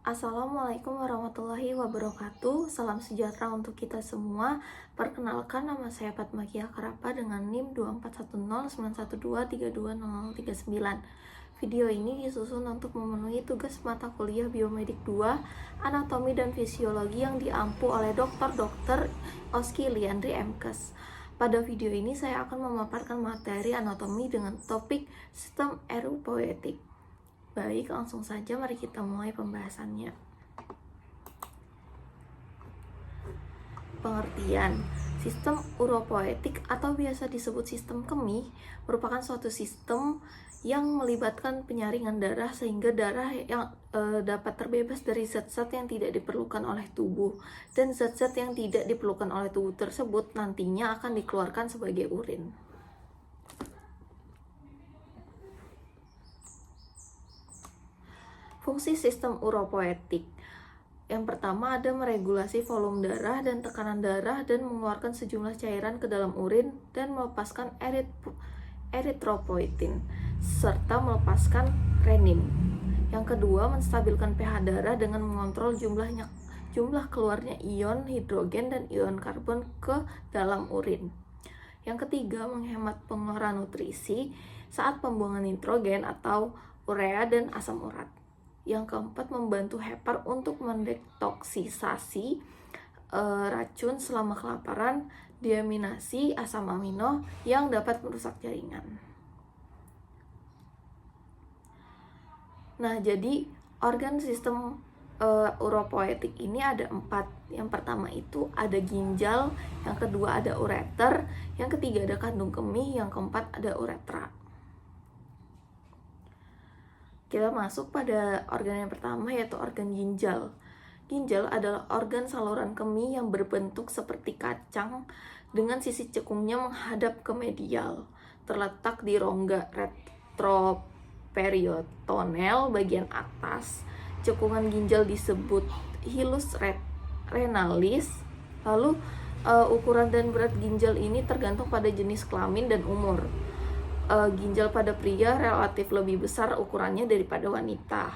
Assalamualaikum warahmatullahi wabarakatuh. Salam sejahtera untuk kita semua. Perkenalkan, nama saya Fatma Kia Karapa dengan NIM 2410912320039. Video ini disusun untuk memenuhi tugas mata kuliah Biomedik 2, Anatomi dan Fisiologi yang diampu oleh Dr. Oski Liandri MKes. Pada video ini saya akan memaparkan materi anatomi dengan topik sistem erupoetik. Baik, langsung saja mari kita mulai pembahasannya. Pengertian. Sistem uropoetik atau biasa disebut sistem kemih merupakan suatu sistem yang melibatkan penyaringan darah sehingga darah yang dapat terbebas dari zat-zat yang tidak diperlukan oleh tubuh, dan zat-zat yang tidak diperlukan oleh tubuh tersebut nantinya akan dikeluarkan sebagai urin. Fungsi sistem uropoetik. Yang pertama ada meregulasi volume darah dan tekanan darah dan mengeluarkan sejumlah cairan ke dalam urin dan melepaskan eritropoietin serta melepaskan renin. Yang kedua, menstabilkan pH darah dengan mengontrol jumlah keluarnya ion hidrogen dan ion karbon ke dalam urin. Yang ketiga, menghemat pengeluaran nutrisi saat pembuangan nitrogen atau urea dan asam urat. Yang keempat, membantu hepar untuk mendetoksisasi racun selama kelaparan, diaminasi asam amino yang dapat merusak jaringan. Nah, jadi organ sistem uropoetik ini ada 4. Yang pertama itu ada ginjal, yang kedua ada ureter, yang ketiga ada kandung kemih, yang keempat ada uretra. Kita masuk pada organ yang pertama, yaitu organ ginjal. Ginjal adalah organ saluran kemih yang berbentuk seperti kacang dengan sisi cekungnya menghadap ke medial, terletak di rongga retroperitoneal bagian atas. Cekungan ginjal disebut hilus renalis. Lalu ukuran dan berat ginjal ini tergantung pada jenis kelamin dan umur. Ginjal pada pria relatif lebih besar ukurannya daripada wanita,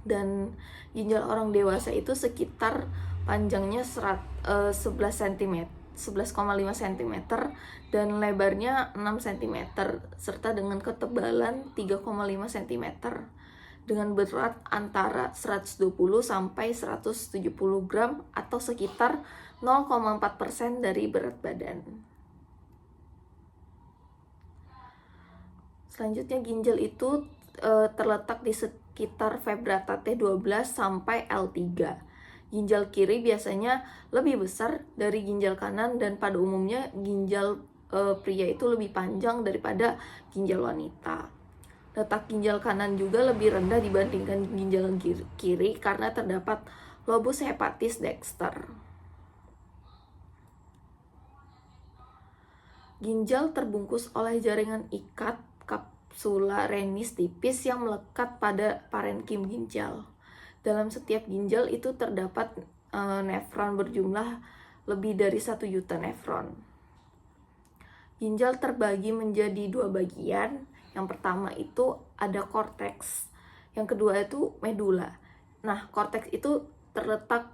dan ginjal orang dewasa itu sekitar panjangnya 11 cm, 11,5 cm dan lebarnya 6 cm serta dengan ketebalan 3,5 cm dengan berat antara 120 sampai 170 gram atau sekitar 0,4% dari berat badan. Selanjutnya, ginjal itu terletak di sekitar vertebra T12 sampai L3. Ginjal kiri biasanya lebih besar dari ginjal kanan, dan pada umumnya ginjal pria itu lebih panjang daripada ginjal wanita. Letak ginjal kanan juga lebih rendah dibandingkan ginjal kiri karena terdapat lobus hepatis dexter. Ginjal terbungkus oleh jaringan ikat kapsula renis tipis yang melekat pada parenkim ginjal. Dalam setiap ginjal itu terdapat nefron berjumlah lebih dari 1 juta nefron. Ginjal terbagi menjadi 2 bagian. Yang pertama itu ada korteks, yang kedua itu medula. Nah, korteks itu terletak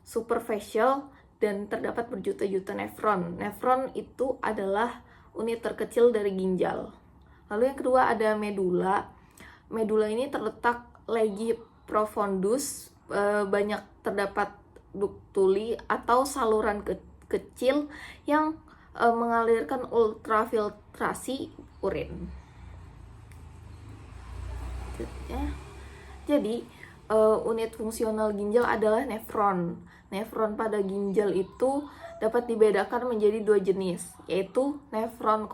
superficial dan terdapat berjuta-juta nefron. Nefron itu adalah unit terkecil dari ginjal. Lalu yang kedua ada medula. Medula ini terletak legi profundus, banyak terdapat ductuli atau saluran kecil yang mengalirkan ultrafiltrasi urin. Jadi unit fungsional ginjal adalah nefron. Nefron pada ginjal itu dapat dibedakan menjadi 2 jenis, yaitu nefron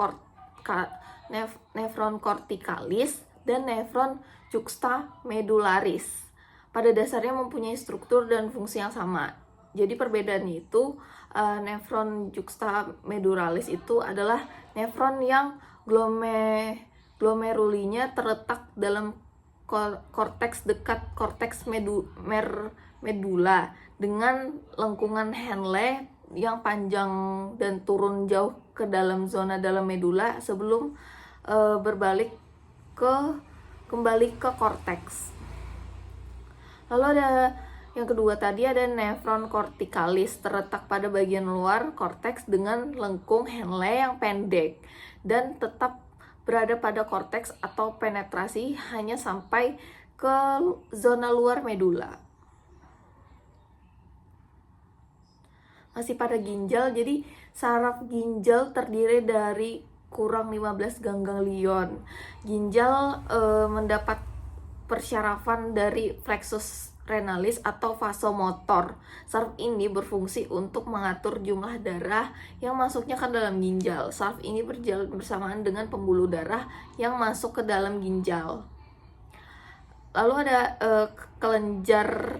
kortikalis dan nefron juxtamedularis. Pada dasarnya mempunyai struktur dan fungsi yang sama. Jadi perbedaannya itu nefron juxtamedularis itu adalah nefron yang glomerulinya terletak dalam korteks dekat korteks medula dengan lengkungan Henle yang panjang dan turun jauh ke dalam zona dalam medula sebelum kembali ke korteks. Lalu ada yang kedua tadi ada nefron corticalis, terletak pada bagian luar korteks dengan lengkung Henle yang pendek dan tetap berada pada korteks atau penetrasi hanya sampai ke zona luar medula. Masih pada ginjal, jadi saraf ginjal terdiri dari kurang 15 ganglion. Ginjal mendapat persyarafan dari plexus renalis atau vasomotor. Saraf ini berfungsi untuk mengatur jumlah darah yang masuknya ke dalam ginjal. Saraf ini berjalan bersamaan dengan pembuluh darah yang masuk ke dalam ginjal. Lalu ada kelenjar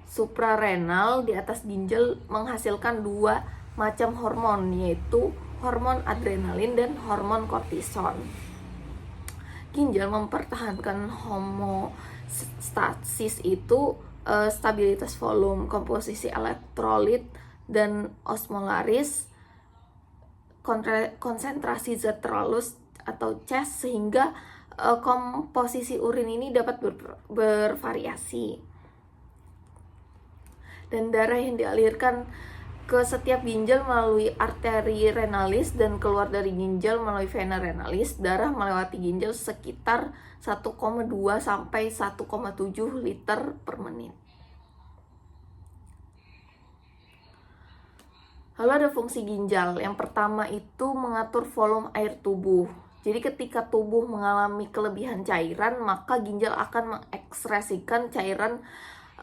suprarenal di atas ginjal menghasilkan dua macam hormon, yaitu hormon adrenalin dan hormon kortison. Ginjal mempertahankan homeostasis itu stabilitas volume, komposisi elektrolit dan osmolaris, konsentrasi zat terhalus atau CES, sehingga komposisi urin ini dapat bervariasi. Dan darah yang dialirkan ke setiap ginjal melalui arteri renalis dan keluar dari ginjal melalui vena renalis. Darah melewati ginjal sekitar 1,2 sampai 1,7 liter per menit. Lalu ada fungsi ginjal. Yang pertama itu mengatur volume air tubuh. Jadi ketika tubuh mengalami kelebihan cairan, maka ginjal akan mengekskresikan cairan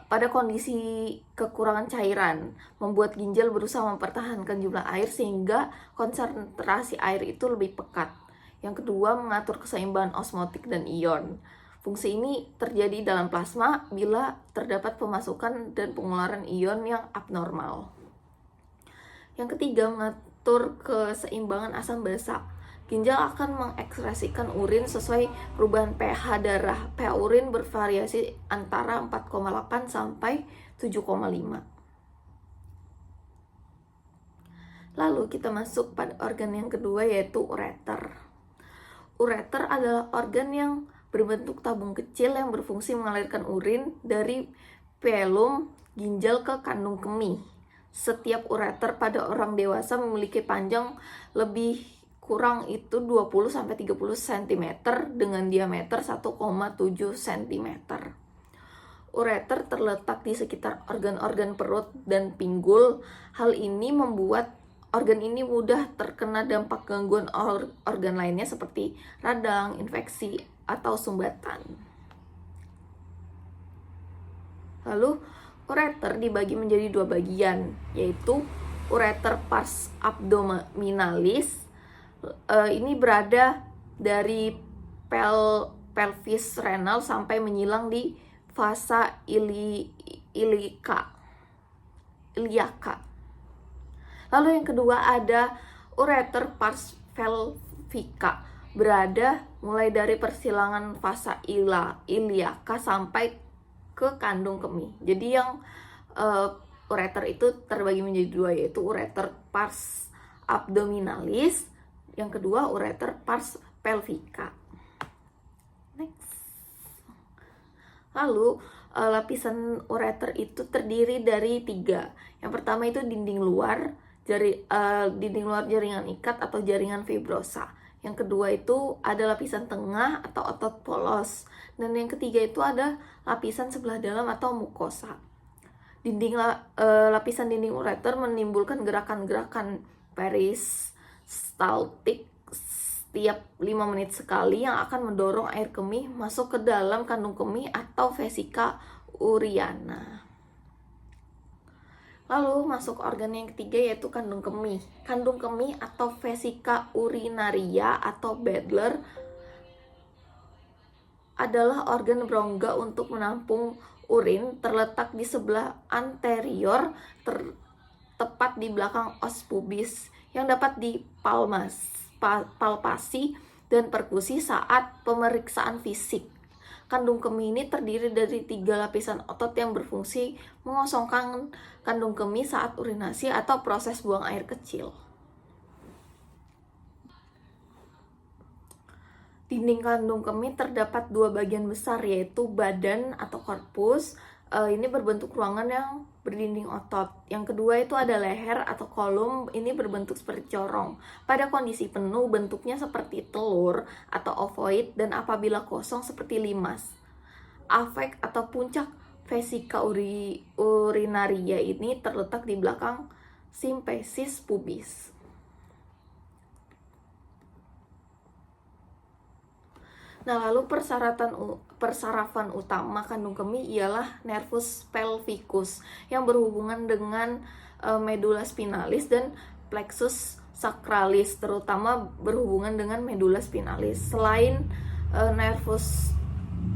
pada kondisi kekurangan cairan, membuat ginjal berusaha mempertahankan jumlah air sehingga konsentrasi air itu lebih pekat. Yang kedua, mengatur keseimbangan osmotik dan ion. Fungsi ini terjadi dalam plasma bila terdapat pemasukan dan pengeluaran ion yang abnormal. Yang ketiga, mengatur keseimbangan asam basa. Ginjal akan mengekskresikan urin sesuai perubahan pH darah. pH urin bervariasi antara 4,8 sampai 7,5. Lalu kita masuk pada organ yang kedua, yaitu ureter. Ureter adalah organ yang berbentuk tabung kecil yang berfungsi mengalirkan urin dari velum ginjal ke kandung kemih. Setiap ureter pada orang dewasa memiliki panjang lebih kurang itu 20-30 cm dengan diameter 1,7 cm. Ureter terletak di sekitar organ-organ perut dan pinggul. Hal ini membuat organ ini mudah terkena dampak gangguan organ lainnya seperti radang, infeksi, atau sumbatan. Lalu ureter dibagi menjadi dua bagian, yaitu ureter pars abdominalis. Ini berada dari pelvis renal sampai menyilang di fasa iliaka. Lalu yang kedua ada ureter pars pelvica, berada mulai dari persilangan fasa iliaka sampai ke kandung kemih. Jadi yang ureter itu terbagi menjadi dua, yaitu ureter pars abdominalis, yang kedua ureter pars pelvica. Next. Lalu lapisan ureter itu terdiri dari 3. Yang pertama itu dinding luar jaringan ikat atau jaringan fibrosa. Yang kedua itu ada lapisan tengah atau otot polos. Dan yang ketiga itu ada lapisan sebelah dalam atau mukosa. Lapisan dinding ureter menimbulkan gerakan-gerakan peristaltik setiap 5 menit sekali yang akan mendorong air kemih masuk ke dalam kandung kemih atau vesika uriana. Lalu masuk organ yang ketiga, yaitu kandung kemih. Kandung kemih atau vesika urinaria atau Bladder adalah organ berongga untuk menampung urin, terletak di sebelah anterior tepat di belakang os pubis yang dapat dipalpasi dan perkusi saat pemeriksaan fisik. Kandung kemih ini terdiri dari 3 lapisan otot yang berfungsi mengosongkan kandung kemih saat urinasi atau proses buang air kecil. Dinding kandung kemih terdapat 2 bagian besar, yaitu badan atau korpus Ini berbentuk ruangan yang berdinding otot. Yang kedua itu ada leher atau kolum, ini berbentuk seperti corong. Pada kondisi penuh bentuknya seperti telur atau ovoid, dan apabila kosong seperti limas. Afek atau puncak vesika urinaria ini terletak di belakang simpesis pubis. Nah, lalu persarafan utama kandung kemih ialah nervus pelvicus yang berhubungan dengan medula spinalis dan plexus sacralis, terutama berhubungan dengan medula spinalis. Selain nervus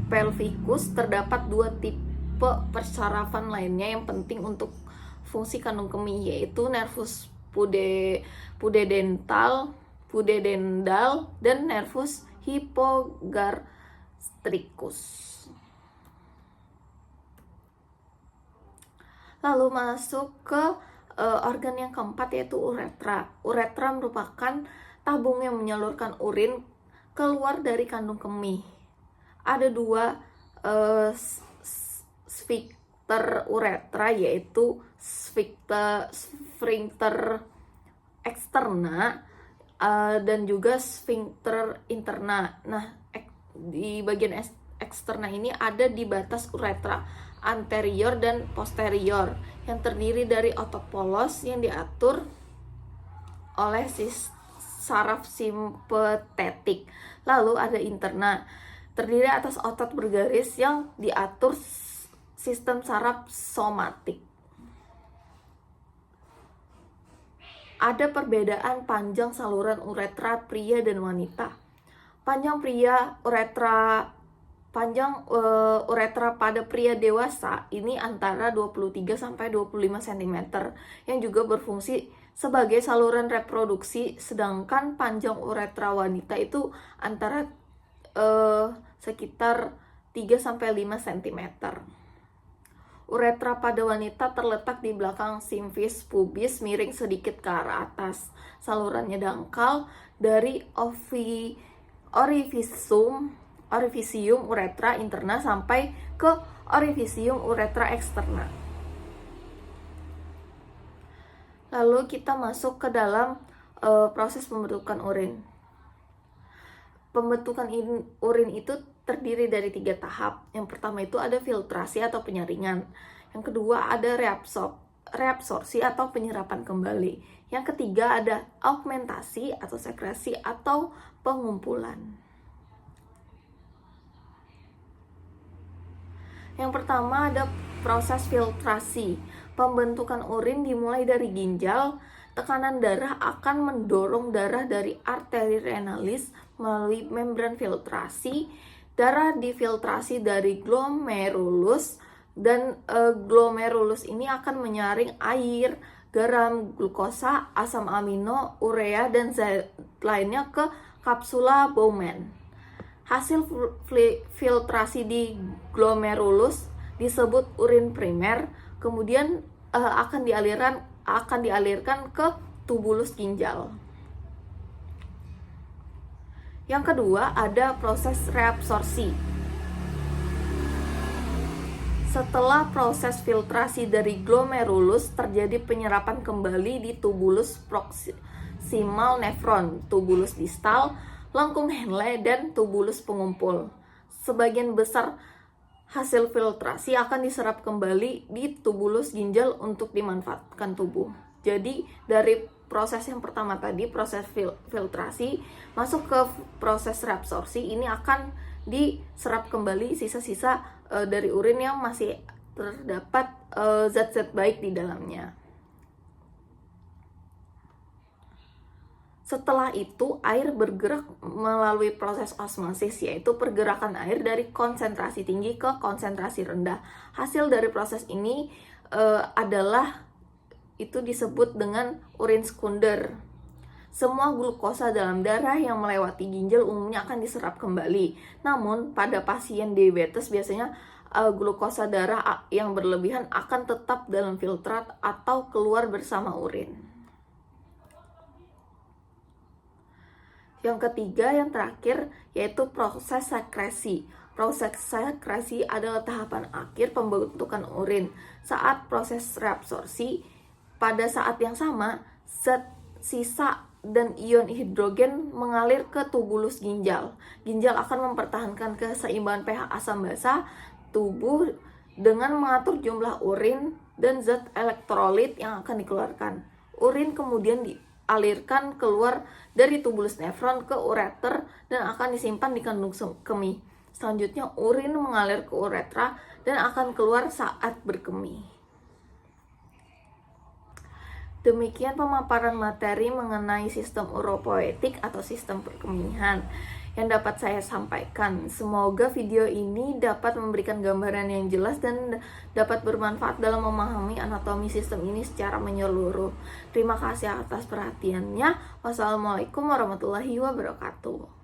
pelvicus, terdapat 2 tipe persarafan lainnya yang penting untuk fungsi kandung kemih, yaitu nervus pudendal dan nervus hypogastricus. Lalu masuk ke organ yang keempat, yaitu uretra. Uretra merupakan tabung yang menyalurkan urin keluar dari kandung kemih. Ada 2 sphincter uretra, yaitu sphincter externa dan juga sphincter interna. Nah, di bagian eksterna ini ada di batas uretra anterior dan posterior yang terdiri dari otot polos yang diatur oleh saraf simpatetik. Lalu ada interna, terdiri atas otot bergaris yang diatur sistem saraf somatik. Ada perbedaan panjang saluran uretra pria dan wanita. Panjang uretra pada pria dewasa ini antara 23 sampai 25 cm yang juga berfungsi sebagai saluran reproduksi, sedangkan panjang uretra wanita itu antara sekitar 3 sampai 5 cm. Uretra pada wanita terletak di belakang simfis pubis, miring sedikit ke arah atas. Salurannya dangkal dari orifisium uretra interna sampai ke orifisium uretra externa. Lalu kita masuk ke dalam proses pembentukan urin. Pembentukan urin itu terdiri dari 3 tahap. Yang pertama itu ada filtrasi atau penyaringan. Yang kedua ada reabsorpsi atau penyerapan kembali. Yang ketiga ada augmentasi atau sekresi atau pengumpulan. Yang pertama ada proses filtrasi. Pembentukan urin dimulai dari ginjal. Tekanan darah akan mendorong darah dari arteri renalis melalui membran filtrasi. Darah difiltrasi dari glomerulus, dan glomerulus ini akan menyaring air, garam, glukosa, asam amino, urea, dan zat lainnya ke kapsula Bowman. Hasil filtrasi di glomerulus disebut urin primer, kemudian akan dialirkan ke tubulus ginjal. Yang kedua ada proses reabsorpsi. Setelah proses filtrasi dari glomerulus, terjadi penyerapan kembali di tubulus proximal nephron, tubulus distal, lengkung Henle, dan tubulus pengumpul. Sebagian besar hasil filtrasi akan diserap kembali di tubulus ginjal untuk dimanfaatkan tubuh. Jadi dari proses yang pertama tadi, proses filtrasi, masuk ke proses reabsorpsi, ini akan diserap kembali sisa-sisa dari urin yang masih terdapat zat-zat baik di dalamnya. Setelah itu, air bergerak melalui proses osmosis, yaitu pergerakan air dari konsentrasi tinggi ke konsentrasi rendah. Hasil dari proses ini itu disebut dengan urin sekunder. Semua glukosa dalam darah yang melewati ginjal umumnya akan diserap kembali. Namun, pada pasien diabetes biasanya glukosa darah yang berlebihan akan tetap dalam filtrat atau keluar bersama urin. Yang ketiga, yang terakhir, yaitu proses sekresi. Proses sekresi adalah tahapan akhir pembentukan urin. Saat proses reabsorpsi, pada saat yang sama, zat sisa dan ion hidrogen mengalir ke tubulus ginjal. Ginjal akan mempertahankan keseimbangan pH asam basa tubuh dengan mengatur jumlah urin dan zat elektrolit yang akan dikeluarkan. Urin kemudian dialirkan keluar dari tubulus nefron ke ureter dan akan disimpan di kandung kemih. Selanjutnya urin mengalir ke uretra dan akan keluar saat berkemih. Demikian pemaparan materi mengenai sistem uropoetik atau sistem perkemihan yang dapat saya sampaikan. Semoga video ini dapat memberikan gambaran yang jelas dan dapat bermanfaat dalam memahami anatomi sistem ini secara menyeluruh. Terima kasih atas perhatiannya. Wassalamualaikum warahmatullahi wabarakatuh.